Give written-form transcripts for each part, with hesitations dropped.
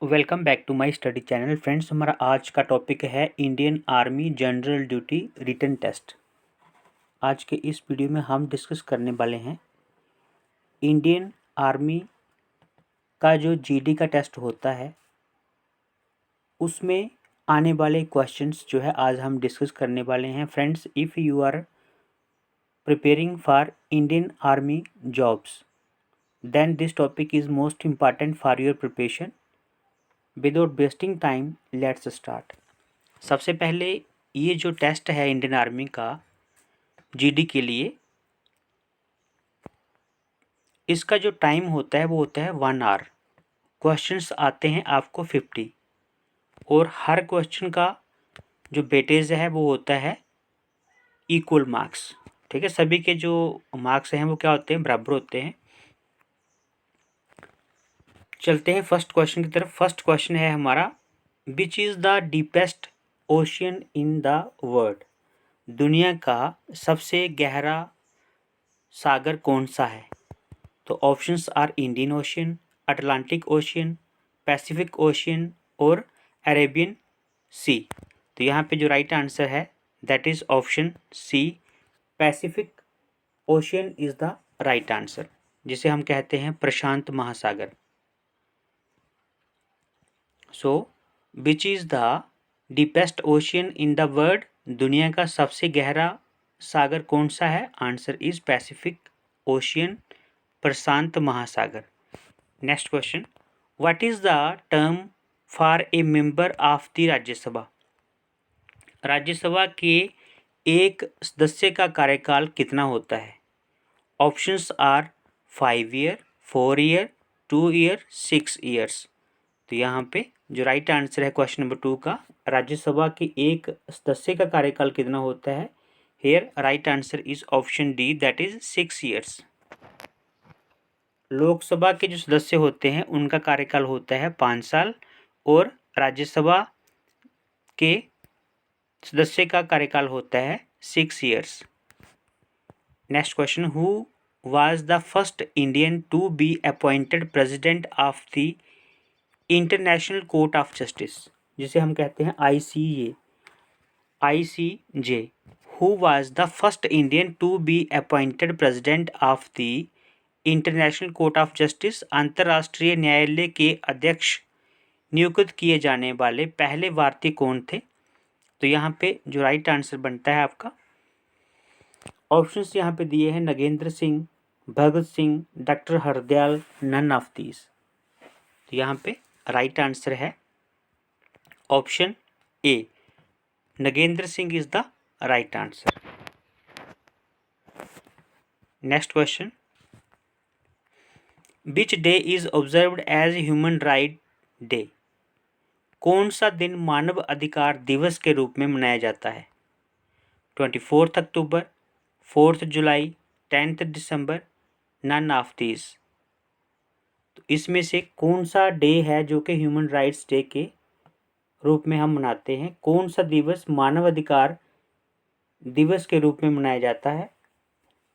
Welcome back to my study channel friends. हमारा आज का टॉपिक है Indian army general duty written test. आज के इस वीडियो में हम डिस्कस करने वाले हैं इंडियन आर्मी का जो जीडी का टेस्ट होता है उसमें आने वाले क्वेश्चंस जो है आज हम डिस्कस करने वाले हैं। Friends, if you are preparing for Indian army jobs then this topic is most important for your preparation. Without wasting time let's start. सबसे पहले ये जो टेस्ट है इंडियन आर्मी का जीडी के लिए, इसका जो टाइम होता है वो होता है 1 आवर। क्वेश्चंस आते हैं आपको 50 और हर क्वेश्चन का जो वेटेज है वो होता है इक्वल मार्क्स। ठीक है, सभी के जो मार्क्स हैं वो क्या होते हैं, बराबर होते हैं। चलते हैं फर्स्ट क्वेश्चन की तरफ। फर्स्ट क्वेश्चन है हमारा, which is the deepest ocean in the world. दुनिया का सबसे गहरा सागर कौन सा है? तो options are Indian Ocean, Atlantic Ocean, Pacific Ocean और अरेबियन सी। तो यहाँ पे जो राइट आंसर है that is option C, Pacific Ocean is the right answer, जिसे हम कहते हैं प्रशांत महासागर। So which is the deepest ocean in the world. दुनिया का सबसे गहरा सागर कौन सा है? आंसर इज पैसिफिक ओशियन, प्रशांत महासागर। Next question, what is the term for a member of the Rajya Sabha. Rajya Sabha के एक सदस्य का कार्यकाल कितना होता है? Options are 5 year, 4 year, 2 year, 6 years. तो यहाँ पे जो राइट आंसर है क्वेश्चन नंबर 2 का, राज्यसभा के एक सदस्य का कार्यकाल कितना होता है, here right answer is option D, that is 6 years. Lok Sabha के जो सदस्य होते हैं उनका कार्यकाल होता है 5 साल और राज्यसभा के सदस्य का कार्यकाल होता है 6 years. Next question, who was the first Indian to be appointed president of the international court of justice, जिसे हम कहते हैं ICJ। Who was the first Indian to be appointed president of the international court of justice. अंतर्राष्ट्रीय न्यायालय के अध्यक्ष नियुक्त किए जाने वाले पहले भारतीय कौन थे? तो यहाँ पे जो राइट आंसर बनता है आपका, ऑप्शंस यहाँ पे दिए हैं Nagendra Singh, Bhagat Singh, doctor Hardayal, none of these. तो यहाँ पे राइट आंसर है option A, Nagendra Singh is the right answer. Next question, which day is observed as human right day. कौन सा दिन मानव अधिकार दिवस के रूप में मनाया जाता है? 24 अक्टूबर, 4 जुलाई, 10 दिसंबर, नन ऑफ दीज। तो इसमें से कौन सा डे है जो कि ह्यूमन राइट्स डे के रूप में हम मनाते हैं? कौन सा दिवस मानव अधिकार दिवस के रूप में मनाया जाता है?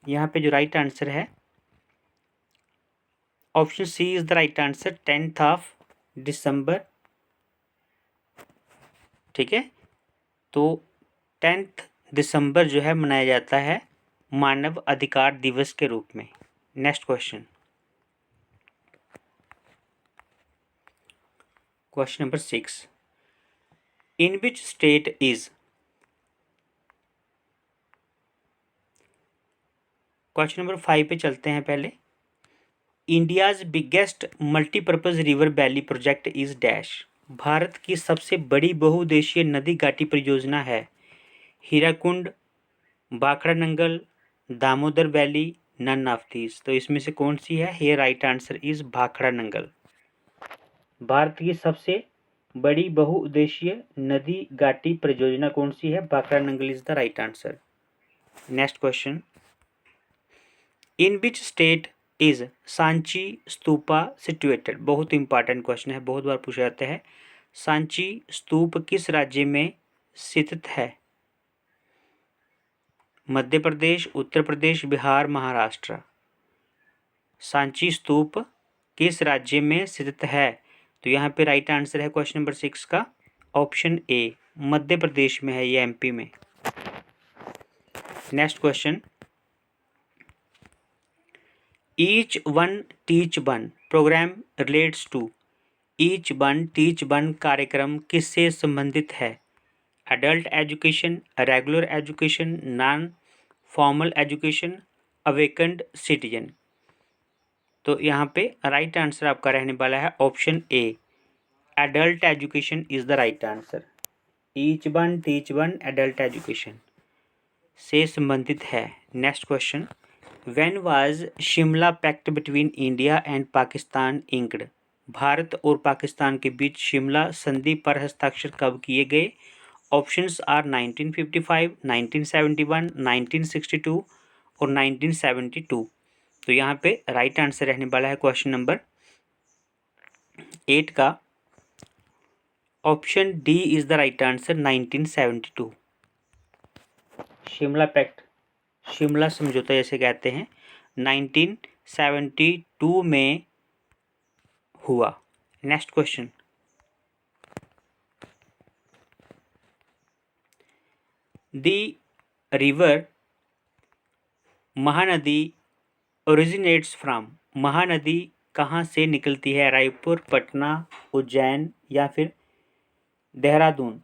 यहाँ पे जो राइट आंसर है option C is the right answer, 10 December. ठीक है, तो 10 दिसंबर जो है मनाया जाता है मानव अधिकार दिवस के रूप में। Next question, question number 6, in which state is. Question number 5 पे चलते हैं पहले। India's biggest multipurpose river valley project is dash. Bharat की सबसे बड़ी बहुउद्देशीय नदी घाटी परियोजना है Hirakud, Bhakra Nangal, Damodar valley, none of these. तो इसमें से कौन सी है? Here right answer is Bhakra Nangal. Bharat की सबसे बड़ी बहुउद्देशीय नदी घाटी परियोजना कौन सी है? Bhakra Nangal is the right answer. Next question, in which state is Sanchi stupa situated. बहुत इंपॉर्टेंट क्वेश्चन है, बहुत बार पूछा जाता है। सांची स्तूप किस राज्य में स्थित है? मध्य प्रदेश, उत्तर प्रदेश, बिहार, महाराष्ट्र। सांची स्तूप किस राज्य में स्थित है? तो यहाँ पे राइट आंसर है क्वेश्चन नंबर 6 का ऑप्शन ए, मध्य प्रदेश में है ये, एमपी में। Next question, each one teach one program relates to. Each one teach one कार्यक्रम किससे संबंधित है? Adult education, regular education, non formal education, awakened citizen. तो यहाँ पे राइट आंसर आपका रहने वाला है option A, adult education is the right answer. Each one teach one adult education से संबंधित है। Next question, when was Shimla pact between India and Pakistan inked. Bharat और पाकिस्तान के बीच शिमला संधि पर हस्ताक्षर कब किए गए? ऑप्शंस आर 1955, 1971, 1962 और 1972। तो यहाँ पे राइट आंसर रहने वाला है क्वेश्चन नंबर 8 का option D is the right answer, 1972। Shimla pact, Shimla समझौता जैसे कहते हैं, 1972 में हुआ। Next question, the river Mahanadi originates from. Mahanadi कहाँ से निकलती है? रायपुर, पटना, उज्जैन या फिर देहरादून।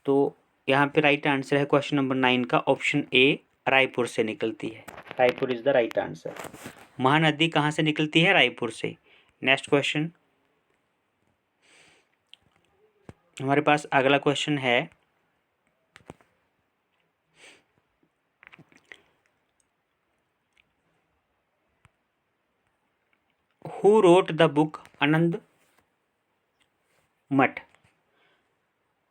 तो यहाँ पे राइट आंसर है क्वेश्चन नंबर 9 का ऑप्शन ए, रायपुर से निकलती है। Raipur is the right answer. Mahanadi कहाँ से निकलती है? रायपुर से। नेक्स्ट क्वेश्चन, हमारे पास अगला क्वेश्चन है, हु रोट द बुक आनंद मठ।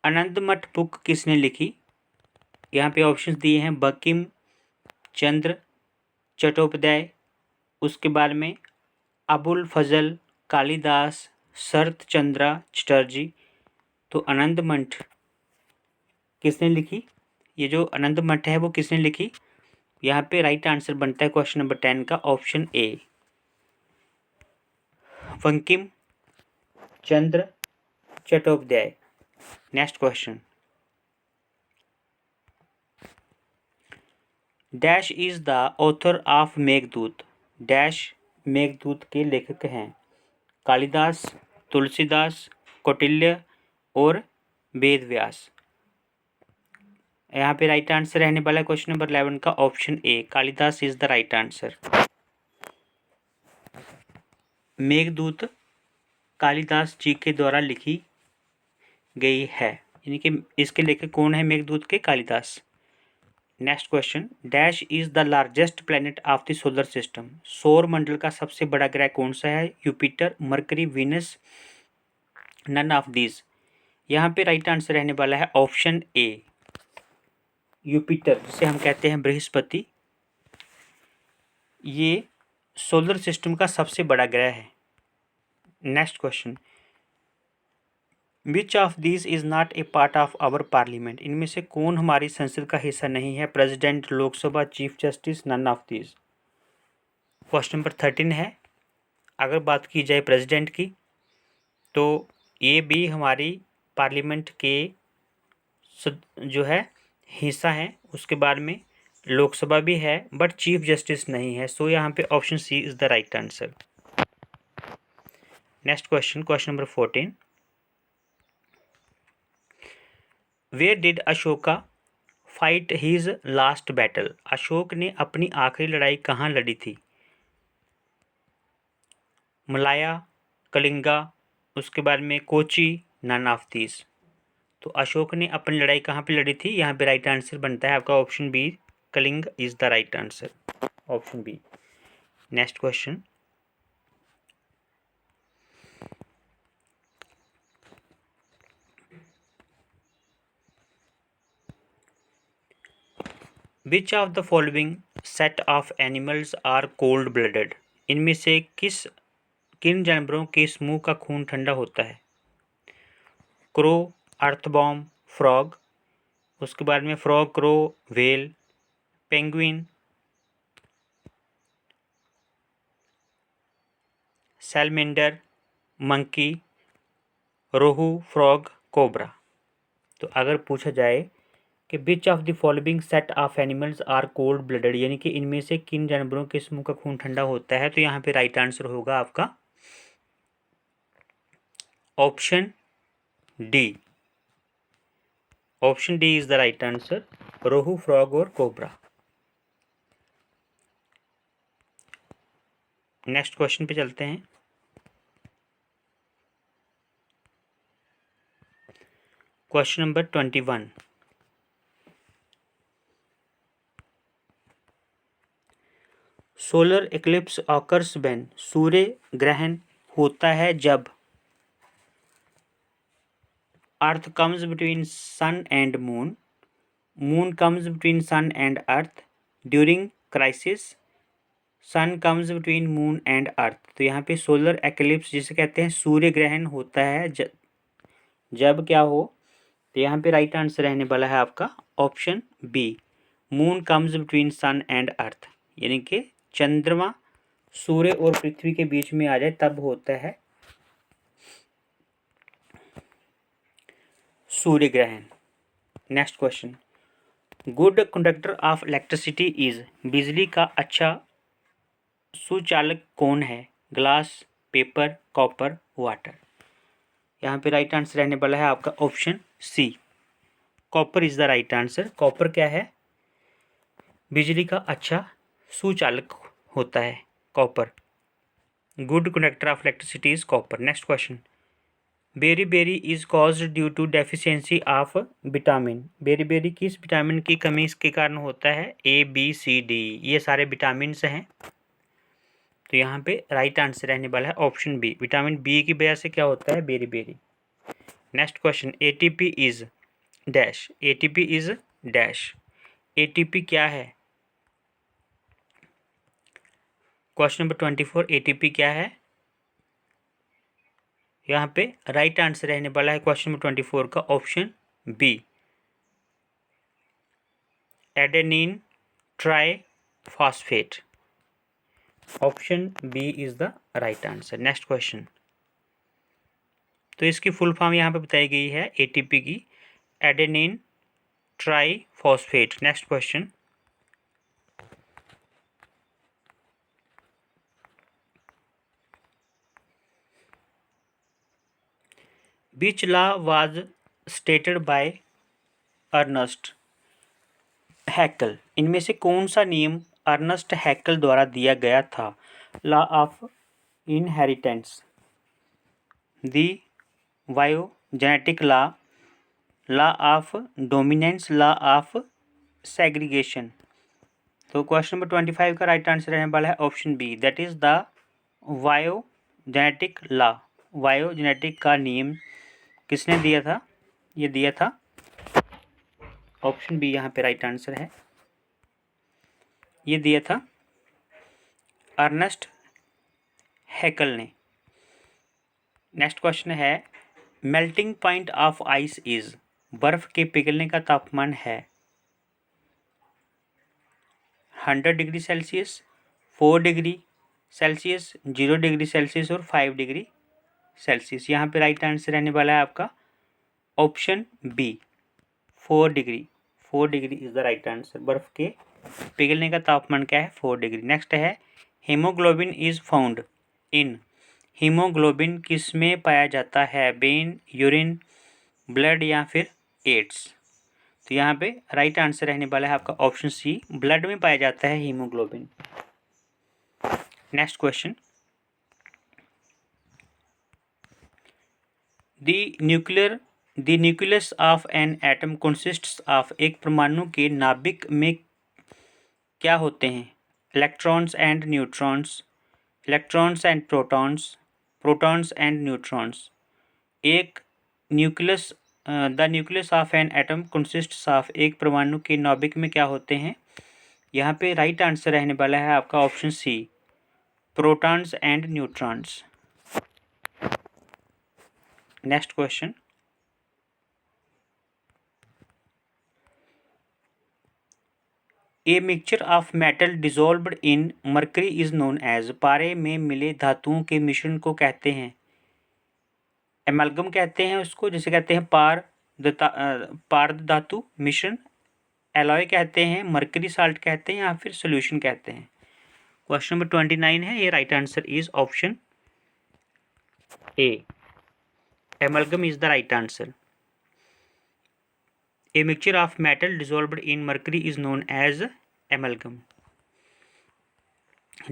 आनंद मठ बुक किसने लिखी? यहाँ पे ऑप्शंस दिए हैं, बंकिम चंद्र चट्टोपाध्याय, उसके बाद में अबुल फजल कालिदास, शरत चंद्र चटर्जी। तो आनंद मठ किसने लिखी? ये जो आनंद मठ है वो किसने लिखी? यहाँ पे राइट आंसर बनता है क्वेश्चन नंबर 10 का option A, Bankim Chandra Chattopadhyay. Next question, dash is the author of Meghdoot. Dash Meghdoot के लेखक हैं? कालिदास, तुलसीदास, कौटिल्य और वेद व्यास। यहाँ पे राइट आंसर रहने वाला है क्वेश्चन नंबर 11 का option A, Kalidas is the right answer. Meghdoot Kalidas ji के द्वारा लिखी गई है, यानी कि इसके लेखक कौन है मेघदूत के? Kalidas. Next question, dash is the largest planet of the solar system. सौर मंडल का सबसे बड़ा ग्रह कौन सा है? Jupiter, Mercury, Venus, none of these. यहाँ पे राइट आंसर रहने वाला है ऑप्शन ए, यूपिटर, जिसे हम कहते हैं बृहस्पति। ये सोलर सिस्टम का सबसे बड़ा ग्रह है। Next question, which of these is not a part of our parliament. इनमें से कौन हमारी संसद का हिस्सा नहीं है? President, Lok Sabha, chief justice, none of these. Question number 13 है, अगर बात की जाए प्रेसिडेंट की तो ये भी हमारी पार्लियामेंट के जो है हिस्सा है। उसके बाद में लोकसभा भी है बट चीफ जस्टिस नहीं है। सो यहाँ पे option C is the right answer. Next question, question number 14, where did Ashoka fight his last battle. Ashok ने अपनी आखिरी लड़ाई कहाँ लड़ी थी? मलाया, कलिंगा, उसके बाद में कोची, नन ऑफ दीज। तो अशोक ने अपनी लड़ाई कहाँ पे लड़ी थी? यहाँ पे राइट आंसर बनता है आपका option B, Kalinga is the right answer, option B. Next question, which of the following set of animals are cold blooded. इनमें से किन जानवरों के समूह का खून ठंडा होता है? क्रो, अर्थबॉर्म, फ्रॉग, उसके बाद में frog, crow, whale, penguin, salamander, monkey, rohu, frog, cobra. तो अगर पूछा जाए कि which of the following set of animals are cold blooded, यानी कि इनमें से किन जानवरों के समूह का खून ठंडा होता है, तो यहाँ पे राइट आंसर होगा आपका option D. Option D is the right answer, rohu, frog और कोबरा। नेक्स्ट क्वेश्चन पे चलते हैं। Question number 21। Solar eclipse occurs when, सूर्य ग्रहण होता है जब earth comes between sun and moon, moon comes between sun and earth, during crisis, sun comes between moon and earth. तो यहाँ पे सोलर एक्लिप्स जिसे कहते हैं सूर्य ग्रहण होता है जब क्या हो, तो यहाँ पे राइट आंसर रहने वाला है आपका option B, moon comes between sun and earth, यानी कि चंद्रमा सूर्य और पृथ्वी के बीच में आ जाए तब होता है सूर्य ग्रहण। Next question, good conductor of electricity is, बिजली का अच्छा सुचालक कौन है, ग्लास, पेपर, कॉपर, वाटर। यहाँ पे राइट आंसर रहने वाला है आपका option C, copper is the right answer. Copper क्या है, बिजली का अच्छा सुचालक होता है copper. Good conductor of electricity is copper. Next question, beriberi is caused due to deficiency of vitamin, beriberi किस विटामिन की कमी इसके कारण होता है, ए बी सी डी, ये सारे विटामिन हैं। तो यहाँ पे राइट आंसर रहने वाला है ऑप्शन बी, विटामिन बी की वजह से क्या होता है, beriberi. Next question, ATP is dash, ATP is dash, ATP क्या है। क्वेश्चन नंबर 24, एटीपी क्या है। यहाँ पे राइट आंसर रहने वाला है क्वेश्चन नंबर 24 का option B, adenine triphosphate. Option B is the right answer. Next question, तो इसकी फुल फॉर्म यहाँ पे बताई गई है एटीपी की, adenine triphosphate. Next question, which law was stated by Ernst Haeckel, इनमें से कौन सा नियम अर्नस्ट हैकल द्वारा दिया गया था। Law of inheritance, the biogenetic law, law of dominance, law of segregation. तो क्वेश्चन नंबर 25 का राइट आंसर रहने वाला है option B, that is the biogenetic law. Biogenetic का नियम किसने दिया था, ये दिया था ऑप्शन बी, यहाँ पे राइट आंसर है, ये दिया था अर्नस्ट हैकल ने। नेक्स्ट क्वेश्चन है, melting point of ice is, बर्फ के पिघलने का तापमान है 100 degree Celsius, 4 degree Celsius, 0 degree Celsius और 5 डिग्री सेल्सियस। यहाँ पे राइट आंसर रहने वाला है आपका option B, 4 degree. 4 degree is the right answer, बर्फ के पिघलने का तापमान क्या है, 4 डिग्री। नेक्स्ट है, haemoglobin is found in, haemoglobin किस में पाया जाता है, वेन, यूरिन, ब्लड या फिर एड्स। तो यहाँ पे राइट आंसर रहने वाला है आपका ऑप्शन सी, ब्लड में पाया जाता है haemoglobin. Next question, the nucleus of an atom consists of, एक परमाणु के नाभिक में क्या होते हैं, electrons and neutrons, electrons and protons, protons and neutrons. एक nucleus, the nucleus of an atom consists of, एक परमाणु के नाभिक में क्या होते हैं। यहाँ पे राइट आंसर रहने वाला है आपका option C, protons and neutrons. Next question, a mixture of metal dissolved in mercury is known as, पारे में मिले धातुओं के मिश्रण को कहते हैं एमलगम कहते हैं उसको, जिसे कहते हैं पारद धातु मिश्रण। एलॉय कहते हैं, मरकरी साल्ट कहते हैं, या फिर सोल्यूशन कहते हैं। क्वेश्चन नंबर 29 है, ये right answer is option A, amalgam is the right answer. A mixture of metal dissolved in mercury is known as amalgam.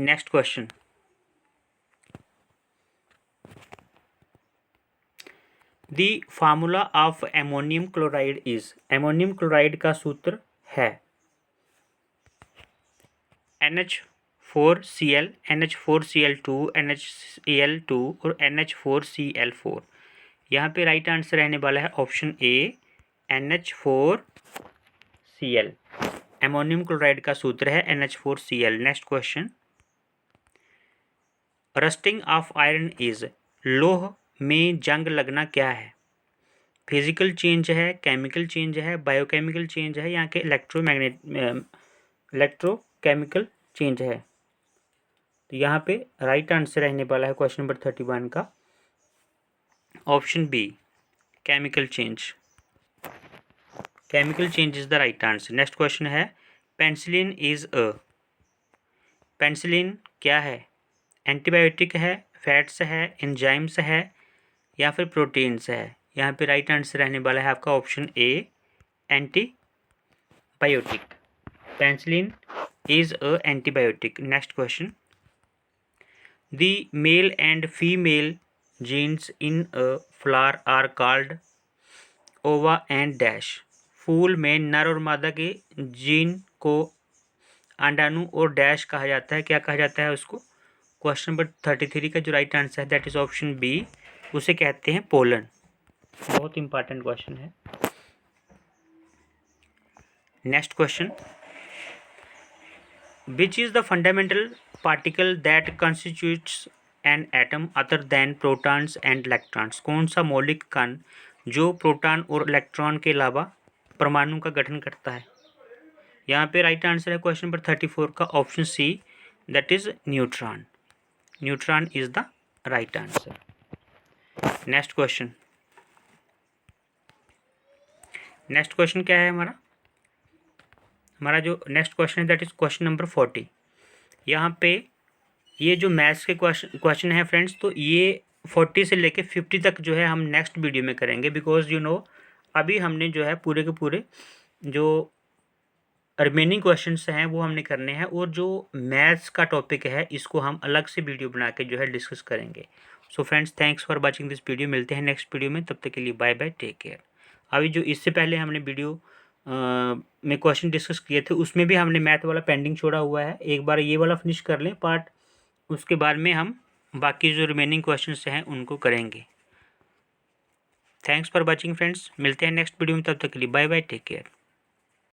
Next question. The formula of ammonium chloride is, ammonium chloride का सूत्र है NH4Cl, NH4Cl2, NaCl2 और NH4Cl4। यहाँ पे right answer रहने वाला है option ए, NH4Cl। Ammonium chloride का सूत्र है NH4Cl। Next question, rusting of iron is, लोह में जंग लगना क्या है? फिजिकल चेंज है, केमिकल चेंज है, बायोकेमिकल चेंज है, यहाँ के इलेक्ट्रोकेमिकल चेंज है। तो यहाँ पे राइट आंसर रहने वाला है क्वेश्चन नंबर 31 का option B, chemical change. Chemical change is the right answer. Next question है, पेनिसिलिन इज अ, पेनिसिलिन क्या है? एंटीबायोटिक है, फैट्स है, एंजाइम्स है, या फिर प्रोटीन्स है? यहाँ पे राइट आंसर रहने वाला है आपका option A, antibiotic. Penicillin is a antibiotic. Next question, the male and female genes in a flower are called ova and dash. फूल में नर और मादा के जीन को अंडाणु और डैश कहा जाता है, क्या कहा जाता है उसको? क्वेश्चन नंबर 33 का जो राइट आंसर है दैट इज ऑप्शन बी, उसे कहते हैं पोलन। बहुत इंपॉर्टेंट क्वेश्चन है। Next question, which is the fundamental particle that constitutes an atom other than protons and electrons. कौन सा मौलिक कण जो प्रोटॉन और इलेक्ट्रॉन के अलावा परमाणु का गठन करता है? यहाँ पे राइट आंसर है क्वेश्चन नंबर 34 का option C, that is neutron. Neutron is the right answer. Next question, next question क्या है हमारा? हमारा जो नेक्स्ट क्वेश्चन है दैट इज क्वेश्चन नंबर 40। यहाँ पे ये जो मैथ्स के क्वेश्चन है फ्रेंड्स, तो ये 40 से लेके 50 तक जो है हम नेक्स्ट वीडियो में करेंगे, बिकॉज यू नो अभी हमने जो है पूरे के पूरे जो रिमेनिंग क्वेश्चंस हैं वो हमने करने हैं, और जो मैथ्स का टॉपिक है इसको हम अलग से वीडियो बना के जो है डिस्कस करेंगे। So friends, thanks for watching this video. मिलते हैं नेक्स्ट वीडियो में, तब तक के लिए बाय बाय, टेक केयर। अभी जो इससे पहले हमने वीडियो में क्वेश्चन डिस्कस किए थे उसमें भी हमने मैथ वाला पेंडिंग छोड़ा हुआ है, एक बार ये वाला फिनिश कर लें पार्ट, उसके बाद में हम बाकी जो रिमेनिंग क्वेश्चंस हैं उनको करेंगे। थैंक्स फॉर वाचिंग फ्रेंड्स, मिलते हैं नेक्स्ट वीडियो में, तब तक के लिए बाय बाय, टेक केयर।